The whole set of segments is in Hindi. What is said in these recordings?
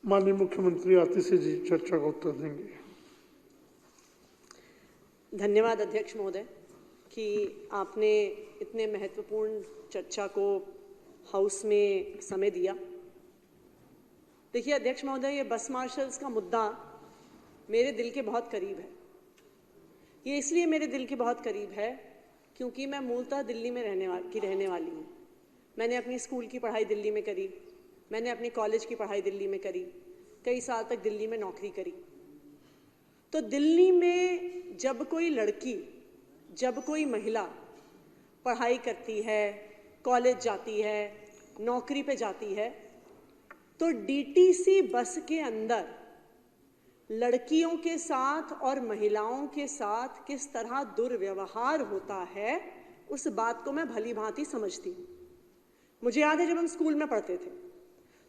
माननीय मुख्यमंत्री आतिशी जी चर्चा का उत्तर देंगे। धन्यवाद अध्यक्ष महोदय कि आपने इतने महत्वपूर्ण चर्चा को हाउस में समय दिया। देखिए अध्यक्ष महोदय, ये बस मार्शल्स का मुद्दा मेरे दिल के बहुत करीब है। ये इसलिए मेरे दिल के बहुत करीब है क्योंकि मैं मूलतः दिल्ली में रहने वाली हूँ। मैंने अपनी स्कूल की पढ़ाई दिल्ली में करी, मैंने अपनी कॉलेज की पढ़ाई दिल्ली में करी, कई साल तक दिल्ली में नौकरी करी। तो दिल्ली में जब कोई लड़की, जब कोई महिला पढ़ाई करती है, कॉलेज जाती है, नौकरी पे जाती है, तो डीटीसी बस के अंदर लड़कियों के साथ और महिलाओं के साथ किस तरह दुर्व्यवहार होता है, उस बात को मैं भली भांति समझती हूँ। मुझे याद है जब हम स्कूल में पढ़ते थे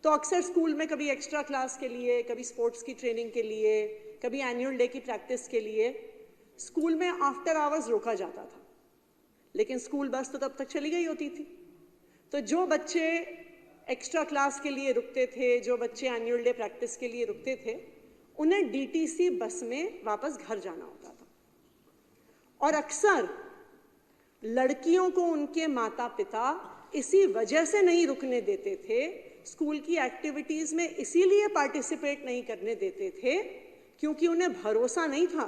तो अक्सर स्कूल में कभी एक्स्ट्रा क्लास के लिए, कभी स्पोर्ट्स की ट्रेनिंग के लिए, कभी एनुअल डे की प्रैक्टिस के लिए स्कूल में आफ्टर आवर्स रोका जाता था। लेकिन स्कूल बस तो तब तक चली गई होती थी। तो जो बच्चे एक्स्ट्रा क्लास के लिए रुकते थे, जो बच्चे एनुअल डे प्रैक्टिस के लिए रुकते थे, उन्हें डीटीसी बस में वापस घर जाना होता था। और अक्सर लड़कियों को उनके माता पिता इसी वजह से नहीं रुकने देते थे, स्कूल की एक्टिविटीज में इसीलिए पार्टिसिपेट नहीं करने देते थे क्योंकि उन्हें भरोसा नहीं था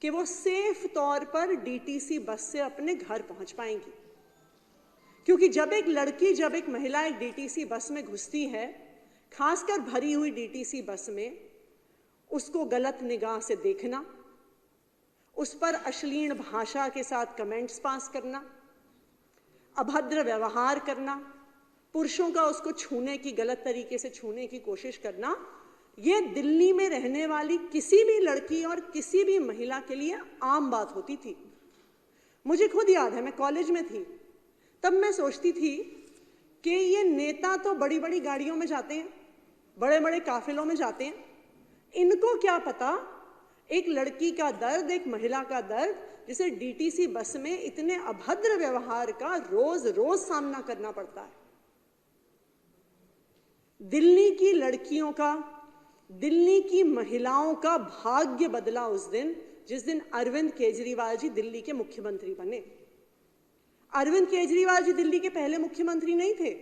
कि वो सेफ तौर पर डीटीसी बस से अपने घर पहुंच पाएंगी। क्योंकि जब एक लड़की, जब एक महिला एक डीटीसी बस में घुसती है, खासकर भरी हुई डीटीसी बस में, उसको गलत निगाह से देखना, उस पर अश्लील भाषा के साथ कमेंट्स पास करना, अभद्र व्यवहार करना, पुरुषों का उसको छूने की, गलत तरीके से छूने की कोशिश करना, ये दिल्ली में रहने वाली किसी भी लड़की और किसी भी महिला के लिए आम बात होती थी। मुझे खुद याद है, मैं कॉलेज में थी, तब मैं सोचती थी कि ये नेता तो बड़ी बड़ी गाड़ियों में जाते हैं, बड़े बड़े काफिलों में जाते हैं, इनको क्या पता एक लड़की का दर्द, एक महिला का दर्द, जिसे डीटीसी बस में इतने अभद्र व्यवहार का रोज रोज सामना करना पड़ता है। दिल्ली की लड़कियों का, दिल्ली की महिलाओं का भाग्य बदला उस दिन जिस दिन अरविंद केजरीवाल जी दिल्ली के मुख्यमंत्री बने। अरविंद केजरीवाल जी दिल्ली के पहले मुख्यमंत्री नहीं थे।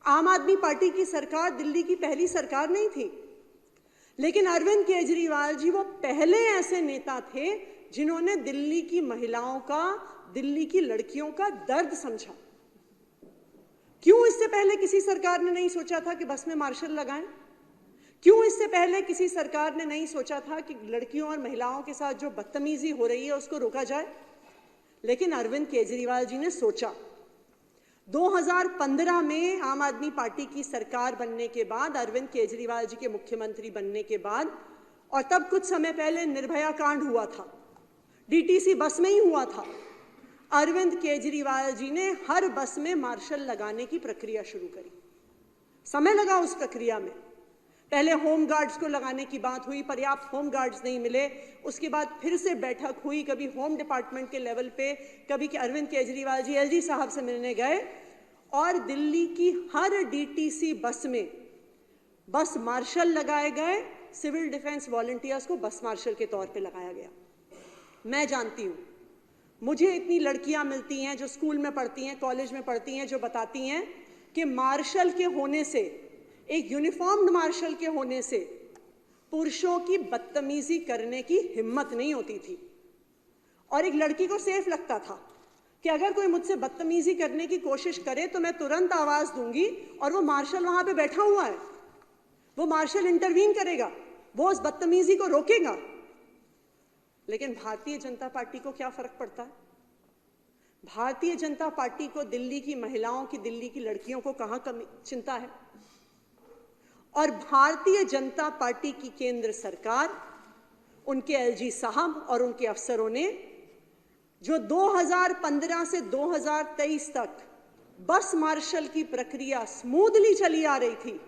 आम आदमी पार्टी की सरकार दिल्ली की पहली सरकार नहीं थी। लेकिन अरविंद केजरीवाल जी वो पहले ऐसे नेता थे जिन्होंने दिल्ली की महिलाओं का, दिल्ली की लड़कियों का दर्द समझा। क्यों इससे पहले किसी सरकार ने नहीं सोचा था कि बस में मार्शल लगाएं? क्यों इससे पहले किसी सरकार ने नहीं सोचा था कि लड़कियों और महिलाओं के साथ जो बदतमीजी हो रही है उसको रोका जाए? लेकिन अरविंद केजरीवाल जी ने सोचा। 2015 में आम आदमी पार्टी की सरकार बनने के बाद, अरविंद केजरीवाल जी के मुख्यमंत्री बनने के बाद, और तब कुछ समय पहले निर्भया कांड हुआ था, डीटीसी बस में ही हुआ था, अरविंद केजरीवाल जी ने हर बस में मार्शल लगाने की प्रक्रिया शुरू करी। समय लगा उस प्रक्रिया में। पहले होम गार्ड्स को लगाने की बात हुई, पर्याप्त होम गार्ड्स नहीं मिले। उसके बाद फिर से बैठक हुई, कभी होम डिपार्टमेंट के लेवल पे, कभी कि अरविंद केजरीवाल जी एलजी साहब से मिलने गए, और दिल्ली की हर डीटीसी बस में बस मार्शल लगाए गए। सिविल डिफेंस वॉलंटियर्स को बस मार्शल के तौर पे लगाया गया। मैं जानती हूँ, मुझे इतनी लड़कियां मिलती हैं जो स्कूल में पढ़ती हैं, कॉलेज में पढ़ती हैं, जो बताती हैं कि मार्शल के होने से, एक यूनिफॉर्म्ड मार्शल के होने से पुरुषों की बदतमीजी करने की हिम्मत नहीं होती थी। और एक लड़की को सेफ लगता था कि अगर कोई मुझसे बदतमीजी करने की कोशिश करे तो मैं तुरंत आवाज दूंगी और वो मार्शल वहां पे बैठा हुआ है, वो मार्शल इंटरवीन करेगा, वो उस बदतमीजी को रोकेगा। लेकिन भारतीय जनता पार्टी को क्या फर्क पड़ता है? भारतीय जनता पार्टी को दिल्ली की महिलाओं की, दिल्ली की लड़कियों को कहां कमी चिंता है? और भारतीय जनता पार्टी की केंद्र सरकार, उनके एलजी साहब और उनके अफसरों ने जो 2015 से 2023 तक बस मार्शल की प्रक्रिया स्मूथली चली आ रही थी,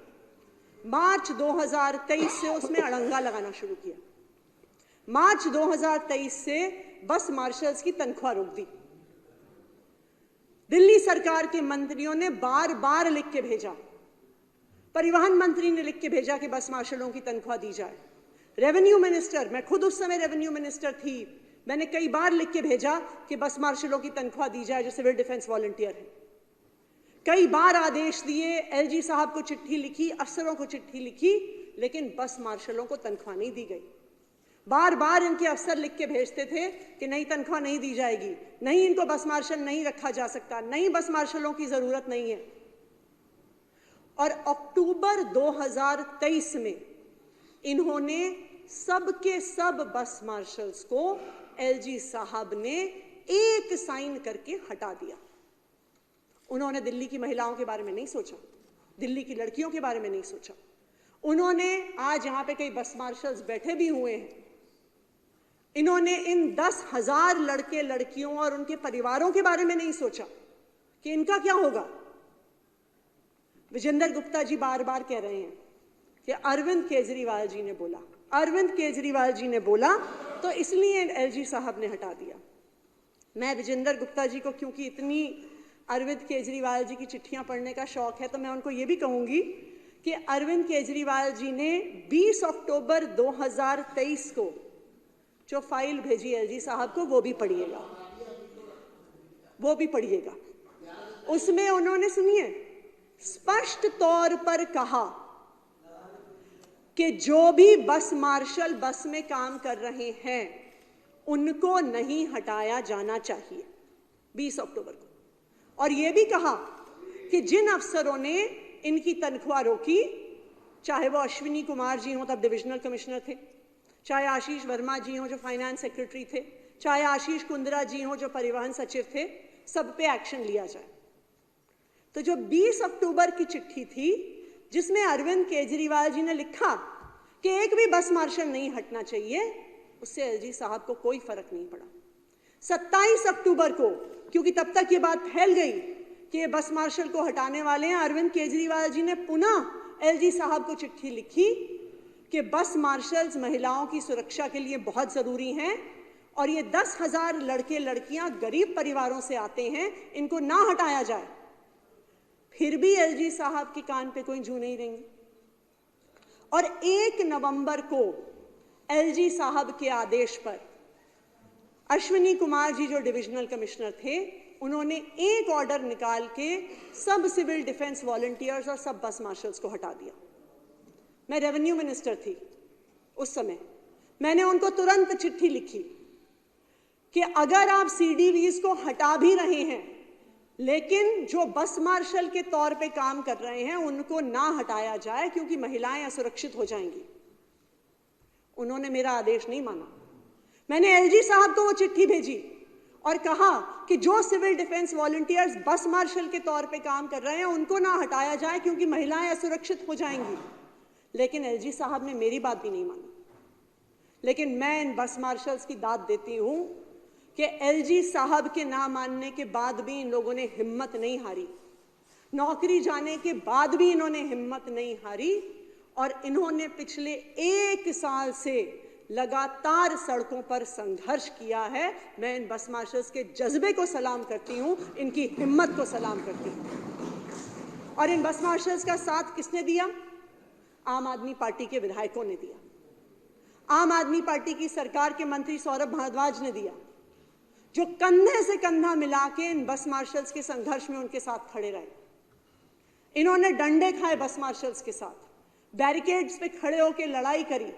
मार्च 2023 से उसमें अड़ंगा लगाना शुरू किया। मार्च 2023 से बस मार्शल्स की तनख्वाह रोक दी। दिल्ली सरकार के मंत्रियों ने बार बार लिख के भेजा, परिवहन मंत्री ने लिख के भेजा कि बस मार्शलों की तनख्वाह दी जाए। रेवेन्यू मिनिस्टर, मैं खुद उस समय रेवेन्यू मिनिस्टर थी, मैंने कई बार लिख के भेजा कि बस मार्शलों की तनख्वाह दी जाए जो सिविल डिफेंस वॉलंटियर है। कई बार आदेश दिए, एलजी साहब को चिट्ठी लिखी, अफसरों को चिट्ठी लिखी, लेकिन बस मार्शलों को तनख्वाह नहीं दी गई। बार बार इनके अफसर लिख के भेजते थे कि नहीं, तनख्वाह नहीं दी जाएगी, नहीं, इनको बस मार्शल नहीं रखा जा सकता, नहीं, बस मार्शलों की जरूरत नहीं है। और अक्टूबर 2023 में इन्होंने सबके सब बस मार्शल्स को एलजी साहब ने एक साइन करके हटा दिया। उन्होंने दिल्ली की महिलाओं के बारे में नहीं सोचा, दिल्ली की लड़कियों के बारे में नहीं सोचा। उन्होंने, आज यहां पे कई बस मार्शल्स बैठे भी हुए हैं, इन्होंने इन 10,000 लड़के लड़कियों और उनके परिवारों के बारे में नहीं सोचा कि इनका क्या होगा। विजेंद्र गुप्ता जी बार बार कह रहे हैं कि अरविंद केजरीवाल जी ने बोला, अरविंद केजरीवाल जी ने बोला, तो इसलिए एलजी साहब ने हटा दिया। मैं विजेंद्र गुप्ता जी को, क्योंकि इतनी अरविंद केजरीवाल जी की चिट्ठियां पढ़ने का शौक है, तो मैं उनको ये भी कहूंगी कि अरविंद केजरीवाल जी ने 20 अक्टूबर 2023 को जो फाइल भेजी एलजी साहब को, वो भी पढ़िएगा, वो भी पढ़िएगा। उसमें उन्होंने, सुनिए, स्पष्ट तौर पर कहा कि जो भी बस मार्शल बस में काम कर रहे हैं उनको नहीं हटाया जाना चाहिए 20 अक्टूबर को। और यह भी कहा कि जिन अफसरों ने इनकी तनख्वाह रोकी, चाहे वो अश्विनी कुमार जी हों, तब डिविजनल कमिश्नर थे, चाहे आशीष वर्मा जी हों जो फाइनेंस सेक्रेटरी थे, चाहे आशीष कुंद्रा जी हों जो परिवहन सचिव थे, सब पे एक्शन लिया जाए। तो जो 20 अक्टूबर की चिट्ठी थी जिसमें अरविंद केजरीवाल जी ने लिखा कि एक भी बस मार्शल नहीं हटना चाहिए, उससे एलजी साहब को कोई फर्क नहीं पड़ा। 27 अक्टूबर को, क्योंकि तब तक ये बात फैल गई कि ये बस मार्शल को हटाने वाले हैं, अरविंद केजरीवाल जी ने पुनः एलजी साहब को चिट्ठी लिखी कि बस मार्शल्स महिलाओं की सुरक्षा के लिए बहुत जरूरी हैं और ये 10,000 लड़के लड़कियां गरीब परिवारों से आते हैं, इनको ना हटाया जाए। फिर भी एलजी साहब के कान पे कोई जू नहीं रहेंगी। और 1 नवंबर को एलजी साहब के आदेश पर अश्विनी कुमार जी जो डिविजनल कमिश्नर थे, उन्होंने एक ऑर्डर निकाल के सब सिविल डिफेंस वॉलंटियर्स और सब बस मार्शल्स को हटा दिया। मैं रेवेन्यू मिनिस्टर थी उस समय, मैंने उनको तुरंत चिट्ठी लिखी कि अगर आप सीडीवीज को हटा भी रहे हैं, लेकिन जो बस मार्शल के तौर पे काम कर रहे हैं उनको ना हटाया जाए, क्योंकि महिलाएं असुरक्षित हो जाएंगी। उन्होंने मेरा आदेश नहीं माना। मैंने एलजी साहब को वो चिट्ठी भेजी और कहा कि जो सिविल डिफेंस वॉलंटियर्स बस मार्शल के तौर पे काम कर रहे हैं उनको ना हटाया जाए, क्योंकि महिलाएं असुरक्षित हो जाएंगी। लेकिन एलजी साहब ने मेरी बात भी नहीं मानी। लेकिन मैं इन बस मार्शल्स की दाद देती हूं कि एलजी साहब के ना मानने के बाद भी इन लोगों ने हिम्मत नहीं हारी, नौकरी जाने के बाद भी इन्होंने हिम्मत नहीं हारी, और इन्होंने पिछले 1 साल से लगातार सड़कों पर संघर्ष किया है। मैं इन बस मार्शल्स के जज्बे को सलाम करती हूं, इनकी हिम्मत को सलाम करती हूं। और इन बस मार्शल्स का साथ किसने दिया? आम आदमी पार्टी के विधायकों ने दिया। आम आदमी पार्टी की सरकार के मंत्री सौरभ भारद्वाज ने दिया, जो कंधे से कंधा मिला के इन बस मार्शल्स के संघर्ष में उनके साथ खड़े रहे। इन्होंने डंडे खाए बस मार्शल्स के साथ, बैरिकेड्स पे खड़े होकर लड़ाई करी।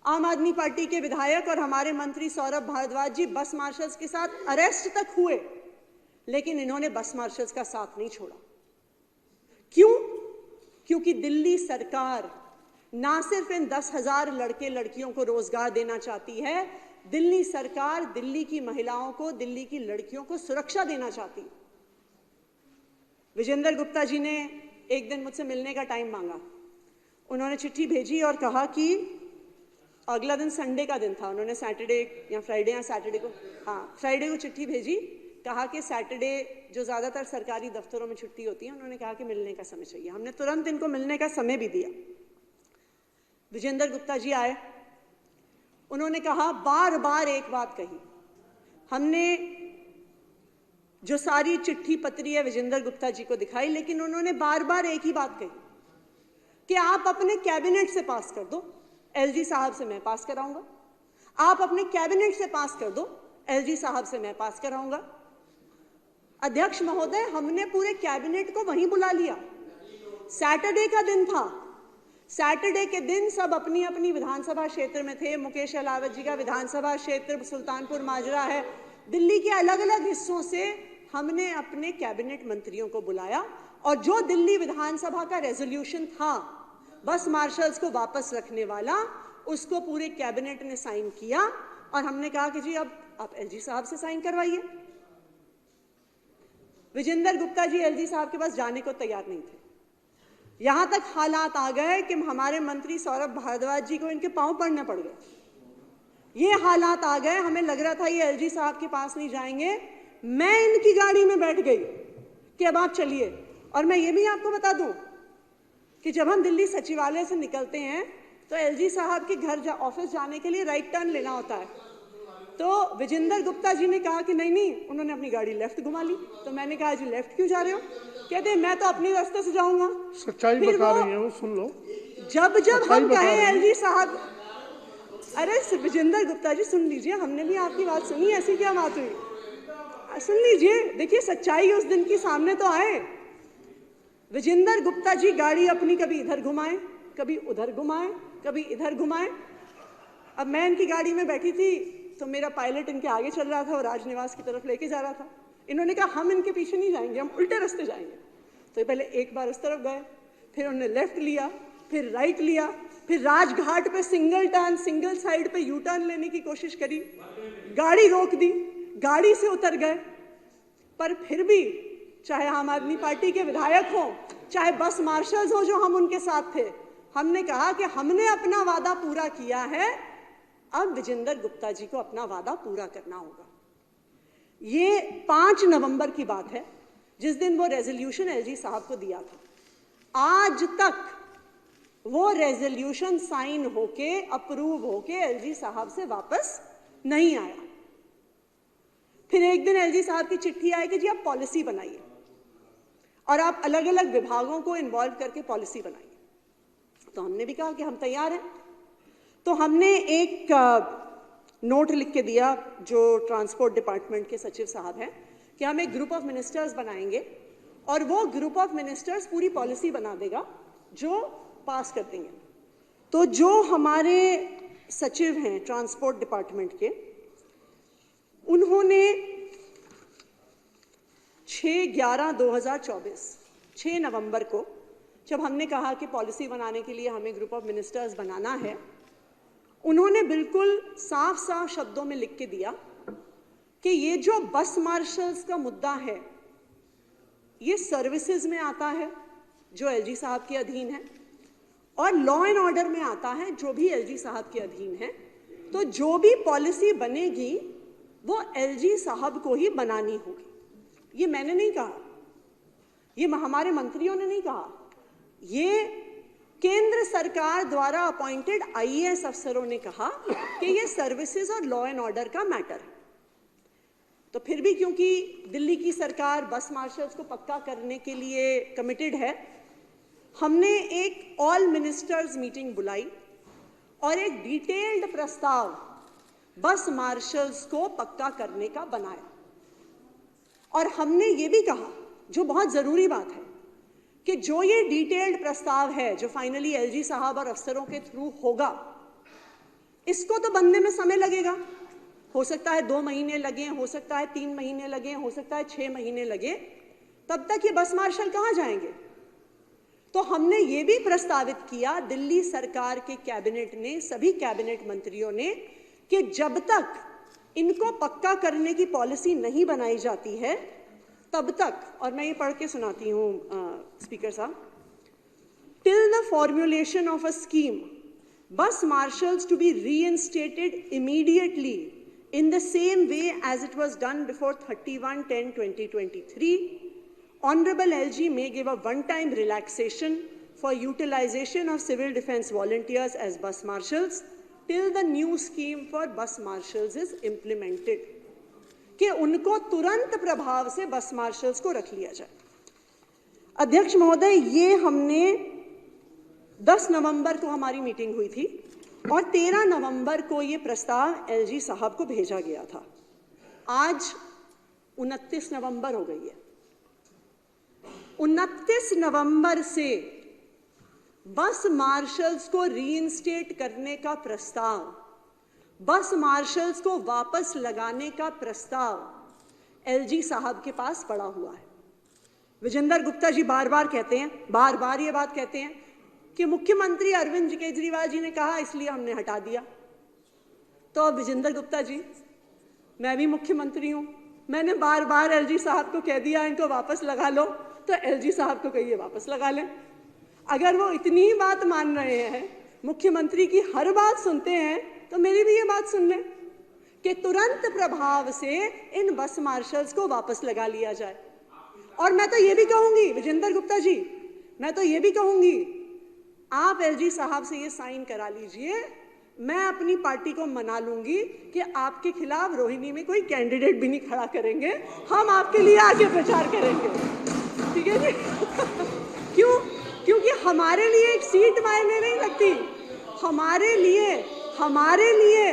आम आदमी पार्टी के विधायक और हमारे मंत्री सौरभ भारद्वाज जी बस मार्शल्स के साथ अरेस्ट तक हुए, लेकिन इन्होंने बस मार्शल्स का साथ नहीं छोड़ा। क्यों? क्योंकि दिल्ली सरकार ना सिर्फ इन 10,000 लड़के लड़कियों को रोजगार देना चाहती है, दिल्ली सरकार दिल्ली की महिलाओं को, दिल्ली की लड़कियों को सुरक्षा देना चाहती है। विजेंद्र गुप्ता जी ने एक दिन मुझसे मिलने का टाइम मांगा। उन्होंने चिट्ठी भेजी और कहा कि अगला दिन संडे का दिन था, उन्होंने सैटरडे या फ्राइडे या सैटरडे को, हाँ फ्राइडे को चिट्ठी भेजी, कहा कि सैटरडे जो ज़्यादातर सरकारी दफ्तरों में छुट्टी होती है, उन्होंने कहा कि मिलने का समय चाहिए। हमने तुरंत इनको मिलने का समय भी दिया। विजेंद्र गुप्ता जी आए, उन्होंने कहा, बार बार एक बात कही, हमने जो सारी चिट्ठी पत्री है विजेंद्र गुप्ता जी को दिखाई, लेकिन उन्होंने बार बार एक ही बात कही कि आप अपने कैबिनेट से पास कर दो, एलजी साहब से मैं पास कराऊंगा। आप अपने कैबिनेट से पास कर दो, एलजी साहब से मैं पास कराऊंगा। अध्यक्ष महोदय, हमने पूरे कैबिनेट को वहीं बुला लिया। सैटरडे का दिन था। सैटरडे के दिन सब अपनी अपनी विधानसभा क्षेत्र में थे। मुकेश अहलावत जी का विधानसभा क्षेत्र सुल्तानपुर माजरा है। दिल्ली के अलग अलग हिस्सों से हमने अपने कैबिनेट मंत्रियों को बुलाया और जो दिल्ली विधानसभा का रेजोल्यूशन था बस मार्शल्स को वापस रखने वाला, उसको पूरे कैबिनेट ने साइन किया और हमने कहा कि जी अब आप एलजी साहब से साइन करवाइए। विजेंद्र गुप्ता जी एलजी साहब के पास जाने को तैयार नहीं थे। यहां तक हालात आ गए कि हमारे मंत्री सौरभ भारद्वाज जी को इनके पांव पड़ने पड़ गए। ये हालात आ गए, हमें लग रहा था ये एलजी साहब के पास नहीं जाएंगे। मैं इनकी गाड़ी में बैठ गई कि अब आप चलिए। और मैं ये भी आपको बता दूं कि जब हम दिल्ली सचिवालय से निकलते हैं तो एलजी साहब के घर ऑफिस जाने के लिए राइट टर्न लेना होता है। तो विजेंद्र गुप्ता जी ने कहा कि नहीं, उन्होंने अपनी गाड़ी लेफ्ट घुमा ली। तो मैंने कहा जी लेफ्ट क्यों जा रहे हो? कहते मैं तो अपनी रास्ते से जाऊंगा। सच्चाई बता रही है वो, सुन लो। जब हम कहें एलजी साहब, अरे विजेंद्र गुप्ता जी सुन लीजिए, हमने भी आपकी बात सुनी, ऐसी क्या बात हुई? सुन लीजिए, देखिए सच्चाई उस दिन की सामने तो आए। विजेंद्र गुप्ता जी गाड़ी अपनी कभी इधर घुमाए, कभी उधर घुमाए, कभी इधर घुमाए। अब मैं इनकी गाड़ी में बैठी थी तो मेरा पायलट इनके आगे चल रहा था और राजनिवास की तरफ लेके जा रहा था। इन्होंने कहा हम इनके पीछे नहीं जाएंगे, हम उल्टे रास्ते जाएंगे। तो पहले एक बार उस तरफ गए, फिर उन्होंने लेफ्ट लिया, फिर राइट लिया, फिर राजघाट पे सिंगल टर्न, सिंगल साइड पे यू टर्न लेने की कोशिश करी, गाड़ी रोक दी, गाड़ी से उतर गए। पर फिर भी चाहे आम आदमी पार्टी के विधायक हों, चाहे बस मार्शल्स हो जो हम उनके साथ थे, हमने कहा कि हमने अपना वादा पूरा किया है, अब विजेंद्र गुप्ता जी को अपना वादा पूरा करना होगा। ये 5 नवंबर की बात है जिस दिन वो रेजोल्यूशन एलजी साहब को दिया था। आज तक वो रेजोल्यूशन साइन होके, अप्रूव होके एलजी साहब से वापस नहीं आया। फिर एक दिन एलजी साहब की चिट्ठी आई कि जी आप पॉलिसी बनाइए और आप अलग अलग विभागों को इन्वॉल्व करके पॉलिसी बनाइए। तो हमने भी कहा कि हम तैयार हैं। तो हमने एक नोट लिख के दिया जो ट्रांसपोर्ट डिपार्टमेंट के सचिव साहब हैं कि हम एक ग्रुप ऑफ मिनिस्टर्स बनाएंगे और वो ग्रुप ऑफ मिनिस्टर्स पूरी पॉलिसी बना देगा जो पास कर देंगे। तो जो हमारे सचिव हैं ट्रांसपोर्ट डिपार्टमेंट के, उन्होंने 6/11/2024 6 नवंबर को जब हमने कहा कि पॉलिसी बनाने के लिए हमें ग्रुप ऑफ मिनिस्टर्स बनाना है, उन्होंने बिल्कुल साफ साफ शब्दों में लिख के दिया कि ये जो बस मार्शल्स का मुद्दा है ये सर्विसेज में आता है जो एलजी साहब के अधीन है और लॉ एंड ऑर्डर में आता है जो भी एलजी साहब के अधीन है। तो जो भी पॉलिसी बनेगी वो एलजी साहब को ही बनानी होगी। ये मैंने नहीं कहा, ये हमारे मंत्रियों ने नहीं कहा, ये केंद्र सरकार द्वारा अपॉइंटेड आईएएस अफसरों ने कहा कि ये सर्विसेज और लॉ एंड ऑर्डर का मैटर है। तो फिर भी क्योंकि दिल्ली की सरकार बस मार्शल्स को पक्का करने के लिए कमिटेड है, हमने एक ऑल मिनिस्टर्स मीटिंग बुलाई और एक डिटेल्ड प्रस्ताव बस मार्शल्स को पक्का करने का बनाया। और हमने ये भी कहा, जो बहुत जरूरी बात है, कि जो ये डिटेल्ड प्रस्ताव है जो फाइनली एलजी साहब और अफसरों के थ्रू होगा, इसको तो बनने में समय लगेगा। हो सकता है 2 महीने लगे, हो सकता है 3 महीने लगे, हो सकता है 6 महीने लगे। तब तक ये बस मार्शल कहाँ जाएंगे? तो हमने ये भी प्रस्तावित किया दिल्ली सरकार के कैबिनेट ने, सभी कैबिनेट मंत्रियों ने, कि जब तक इनको पक्का करने की पॉलिसी नहीं बनाई जाती है तब तक, और मैं ये पढ़ के सुनाती हूँ स्पीकर साहब, till the formulation of a scheme bus marshals to be reinstated immediately in the same way as it was done before 31/10/2023, Honorable LG may give a one-time relaxation for utilization of civil defense volunteers as bus marshals till the new scheme for bus marshals is implemented, कि उनको तुरंत प्रभाव से बस मार्शल्स को रख लिया जाए। अध्यक्ष महोदय, ये हमने 10 नवंबर को हमारी मीटिंग हुई थी और 13 नवंबर को ये प्रस्ताव एलजी साहब को भेजा गया था। आज 29 नवंबर हो गई है। 29 नवंबर से बस मार्शल्स को रीइंस्टेट करने का प्रस्ताव, बस मार्शल्स को वापस लगाने का प्रस्ताव एलजी साहब के पास पड़ा हुआ है। विजेंद्र गुप्ता जी बार बार कहते हैं, बार बार ये बात कहते हैं कि मुख्यमंत्री अरविंद केजरीवाल जी ने कहा इसलिए हमने हटा दिया। तो अब विजेंद्र गुप्ता जी, मैं भी मुख्यमंत्री हूं, मैंने बार बार एलजी साहब को कह दिया इनको वापस लगा लो, तो एलजी साहब को कहिए वापस लगा लें। अगर वो इतनी ही बात मान रहे हैं, मुख्यमंत्री की हर बात सुनते हैं, तो मेरी भी ये बात सुन लें कि तुरंत प्रभाव से इन बस मार्शल्स को वापस लगा लिया जाए। और मैं तो ये भी कहूंगी विजेंद्र गुप्ता जी, मैं तो ये भी कहूंगी आप एलजी साहब से ये साइन करा लीजिए, मैं अपनी पार्टी को मना लूंगी कि आपके खिलाफ रोहिणी में कोई कैंडिडेट भी नहीं खड़ा करेंगे, हम आपके लिए आगे प्रचार करेंगे, ठीक है जी। क्यों? क्योंकि हमारे लिए एक सीट मायने नहीं रखती, हमारे लिए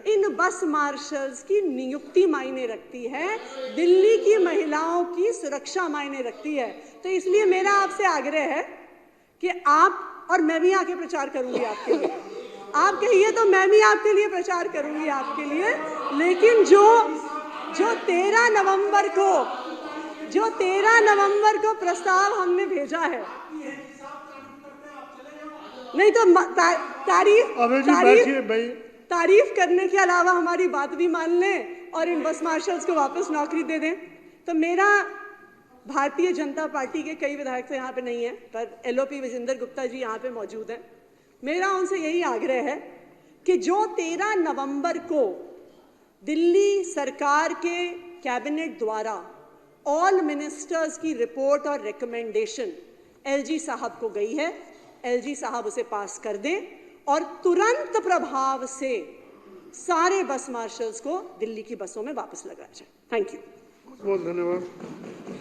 इन बस मार्शल्स की नियुक्ति मायने रखती है, दिल्ली की महिलाओं की सुरक्षा मायने रखती है। तो इसलिए मेरा आपसे आग्रह है कि आप और मैं भी आके प्रचार करूंगी आपके लिए, आप कहिए तो मैं भी आपके लिए प्रचार करूंगी आपके लिए। लेकिन जो 13 नवंबर को प्रस्ताव हमने भेजा है, नहीं तो तारीफ करने के अलावा हमारी बात भी मान लें और इन बस मार्शल्स को वापस नौकरी दे दें। तो मेरा भारतीय जनता पार्टी के कई विधायक तो यहाँ पे नहीं है, पर एलओपी विजेंद्र गुप्ता जी यहाँ पे मौजूद हैं, मेरा उनसे यही आग्रह है कि जो 13 नवंबर को दिल्ली सरकार के कैबिनेट द्वारा ऑल मिनिस्टर्स की रिपोर्ट और रिकमेंडेशन एलजी साहब को गई है, एलजी साहब उसे पास कर दें और तुरंत प्रभाव से सारे बस मार्शल्स को दिल्ली की बसों में वापस लगाया जाए। Thank you. बहुत धन्यवाद।